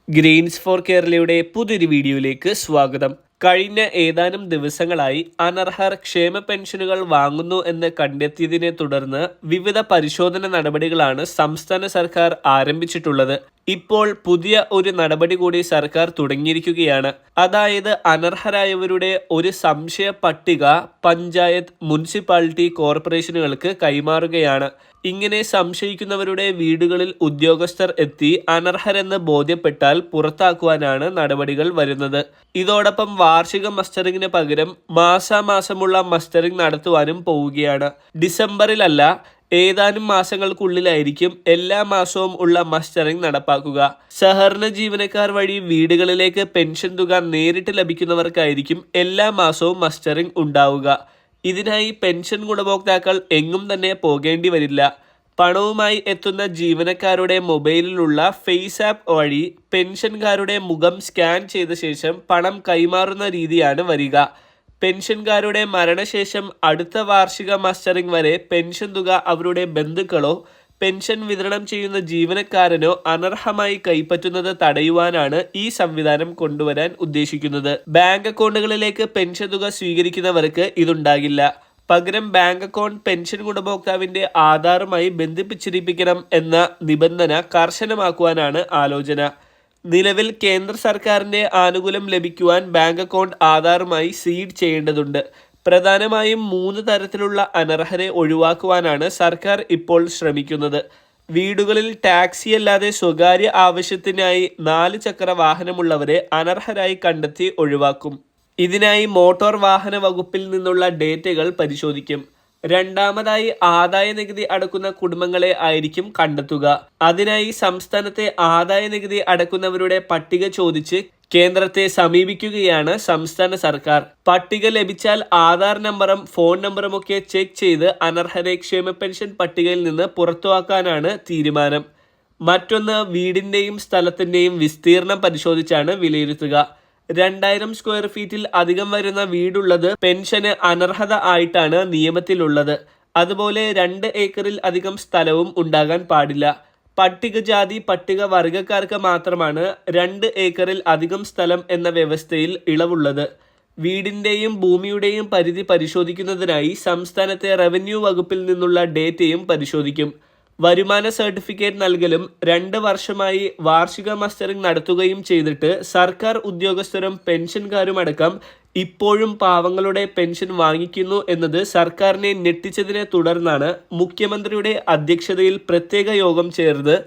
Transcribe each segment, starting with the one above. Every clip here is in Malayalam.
ഗ്രീൻസ് ഫോർ കേരളയുടെ പുതിയൊരു വീഡിയോയിലേക്ക് സ്വാഗതം. കഴിഞ്ഞ ഏതാനും ദിവസങ്ങളായി അനർഹർ ക്ഷേമ പെൻഷനുകൾ വാങ്ങുന്നു എന്ന് കണ്ടെത്തിയതിനെ തുടർന്ന് വിവിധ പരിശോധന നടപടികളാണ് സംസ്ഥാന സർക്കാർ ആരംഭിച്ചിട്ടുള്ളത്. ഇപ്പോൾ പുതിയ ഒരു നടപടി കൂടി സർക്കാർ തുടങ്ങിയിരിക്കുകയാണ്. അതായത് അനർഹരായവരുടെ ഒരു സംശയ പട്ടിക പഞ്ചായത്ത്, മുനിസിപ്പാലിറ്റി, കോർപ്പറേഷനുകൾക്ക് കൈമാറുകയാണ്. ഇങ്ങനെ സംശയിക്കുന്നവരുടെ വീടുകളിൽ ഉദ്യോഗസ്ഥർ എത്തി അനർഹരെന്ന് ബോധ്യപ്പെട്ടാൽ പുറത്താക്കുവാനാണ് നടപടികൾ വരുന്നത്. ഇതോടൊപ്പം വാർഷിക മസ്റ്ററിംഗിന് പകരം മാസാമാസമുള്ള മസ്റ്ററിംഗ് നടത്തുവാനും പോവുകയാണ്. ഡിസംബറിലല്ല, ഏതാനും മാസങ്ങൾക്കുള്ളിലായിരിക്കും എല്ലാ മാസവും ഉള്ള മസ്റ്ററിംഗ് നടപ്പാക്കുക. സഹകരണ ജീവനക്കാർ വഴി വീടുകളിലേക്ക് പെൻഷൻ തുക നേരിട്ട് ലഭിക്കുന്നവർക്കായിരിക്കും എല്ലാ മാസവും മസ്റ്ററിംഗ് ഉണ്ടാവുക. ഇതിനായി പെൻഷൻ ഗുണഭോക്താക്കൾ എങ്ങും തന്നെ പോകേണ്ടി വരില്ല. പണവുമായി എത്തുന്ന ജീവനക്കാരുടെ മൊബൈലിലുള്ള ഫേസ് ആപ്പ് വഴി പെൻഷൻകാരുടെ മുഖം സ്കാൻ ചെയ്ത ശേഷം പണം കൈമാറുന്ന രീതിയാണ് വരിക. പെൻഷൻകാരുടെ മരണശേഷം അടുത്ത വാർഷിക മസ്റ്ററിംഗ് വരെ പെൻഷൻ തുക അവരുടെ ബന്ധുക്കളോ പെൻഷൻ വിതരണം ചെയ്യുന്ന ജീവനക്കാരനോ അനർഹമായി കൈപ്പറ്റുന്നത് തടയുവാനാണ് ഈ സംവിധാനം കൊണ്ടുവരാൻ ഉദ്ദേശിക്കുന്നത്. ബാങ്ക് അക്കൗണ്ടുകളിലേക്ക് പെൻഷൻ തുക സ്വീകരിക്കുന്നവർക്ക് ഇതുണ്ടാകില്ല. പകരം ബാങ്ക് അക്കൗണ്ട് പെൻഷൻ ഗുണഭോക്താവിന്റെ ആധാറുമായി ബന്ധിപ്പിച്ചിരിപ്പിക്കണം എന്ന നിബന്ധന കർശനമാക്കുവാനാണ് ആലോചന. നിലവിൽ കേന്ദ്ര സർക്കാരിന്റെ ആനുകൂല്യം ലഭിക്കുവാൻ ബാങ്ക് അക്കൗണ്ട് ആധാറുമായി സീഡ് ചെയ്യേണ്ടതുണ്ട്. പ്രധാനമായും 3 തരത്തിലുള്ള അനർഹരെ ഒഴിവാക്കുവാനാണ് സർക്കാർ ഇപ്പോൾ ശ്രമിക്കുന്നത്. വീടുകളിൽ ടാക്സി അല്ലാതെ സ്വകാര്യ ആവശ്യത്തിനായി 4 ചക്ര വാഹനമുള്ളവരെ അനർഹരായി കണ്ടെത്തി ഒഴിവാക്കും. ഇതിനായി മോട്ടോർ വാഹന വകുപ്പിൽ നിന്നുള്ള ഡേറ്റകൾ പരിശോധിക്കും. രണ്ടാമതായി ആദായ നികുതി അടക്കുന്ന കുടുംബങ്ങളെ ആയിരിക്കും കണ്ടെത്തുക. അതിനായി സംസ്ഥാനത്തെ ആദായ നികുതി അടക്കുന്നവരുടെ പട്ടിക ചോദിച്ച് കേന്ദ്രത്തെ സമീപിക്കുകയാണ് സംസ്ഥാന സർക്കാർ. പട്ടിക ലഭിച്ചാൽ ആധാർ നമ്പറും ഫോൺ നമ്പറുമൊക്കെ ചെക്ക് ചെയ്ത് അനർഹരെ ക്ഷേമ പെൻഷൻ പട്ടികയിൽ നിന്ന് പുറത്തുവാക്കാനാണ് തീരുമാനം. മറ്റൊന്ന്, വീടിന്റെയും സ്ഥലത്തിന്റെയും വിസ്തീർണം പരിശോധിച്ചാണ് വിലയിരുത്തുക. 2000 സ്ക്വയർ ഫീറ്റിൽ അധികം വരുന്ന വീടുള്ളത് പെൻഷന് അനർഹത ആയിട്ടാണ് നിയമത്തിലുള്ളത്. അതുപോലെ 2 ഏക്കറിൽ അധികം സ്ഥലവും ഉണ്ടാകാൻ പാടില്ല. പട്ടികജാതി പട്ടിക വർഗക്കാർക്ക് മാത്രമാണ് 2 ഏക്കറിൽ അധികം സ്ഥലം എന്ന വ്യവസ്ഥയിൽ ഇളവുള്ളത്. വീടിന്റെയും ഭൂമിയുടെയും പരിധി പരിശോധിക്കുന്നതിനായി സംസ്ഥാനത്തെ റവന്യൂ വകുപ്പിൽ നിന്നുള്ള ഡേറ്റയും പരിശോധിക്കും. വരുമാന സർട്ടിഫിക്കറ്റ് നൽകലും 2 വർഷമായി വാർഷിക മസ്റ്ററിംഗ് നടത്തുകയും ചെയ്തിട്ട് സർക്കാർ ഉദ്യോഗസ്ഥരും പെൻഷൻകാരുമടക്കം ഇപ്പോഴും പാവങ്ങളുടെ പെൻഷൻ വാങ്ങിക്കുന്നു എന്നത് സർക്കാരിനെ ഞെട്ടിച്ചതിനെ തുടർന്നാണ് മുഖ്യമന്ത്രിയുടെ അധ്യക്ഷതയിൽ പ്രത്യേക യോഗം ചേർന്ന്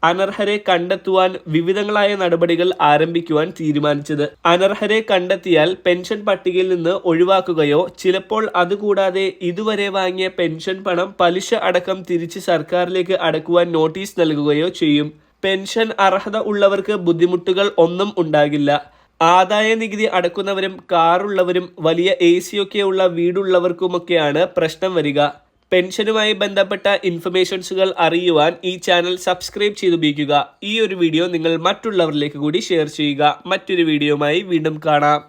അനർഹരെ കണ്ടെത്തുവാൻ വിവിധങ്ങളായ നടപടികൾ ആരംഭിക്കുവാൻ തീരുമാനിച്ചത്. അനർഹരെ കണ്ടെത്തിയാൽ പെൻഷൻ പട്ടികയിൽ നിന്ന് ഒഴിവാക്കുകയോ ചിലപ്പോൾ അതുകൂടാതെ ഇതുവരെ വാങ്ങിയ പെൻഷൻ പണം പലിശ അടക്കം തിരിച്ച് സർക്കാരിലേക്ക് അടക്കുവാൻ നോട്ടീസ് നൽകുകയോ ചെയ്യും. പെൻഷൻ അർഹത ഉള്ളവർക്ക് ബുദ്ധിമുട്ടുകൾ ഒന്നും ഉണ്ടാകില്ല. ആദായ നികുതി അടക്കുന്നവരും കാറുള്ളവരും വലിയ AC ഒക്കെ ഉള്ള വീടുള്ളവർക്കുമൊക്കെയാണ് പ്രശ്നം വരിക. പെൻഷനുമായി ബന്ധപ്പെട്ട ഇൻഫർമേഷൻസുകൾ അറിയുവാൻ ഈ ചാനൽ സബ്സ്ക്രൈബ് ചെയ്തുപയോഗിക്കുക. ഈ ഒരു വീഡിയോ നിങ്ങൾ മറ്റുള്ളവരിലേക്ക് കൂടി ഷെയർ ചെയ്യുക. മറ്റൊരു വീഡിയോയുമായി വീണ്ടും കാണാം.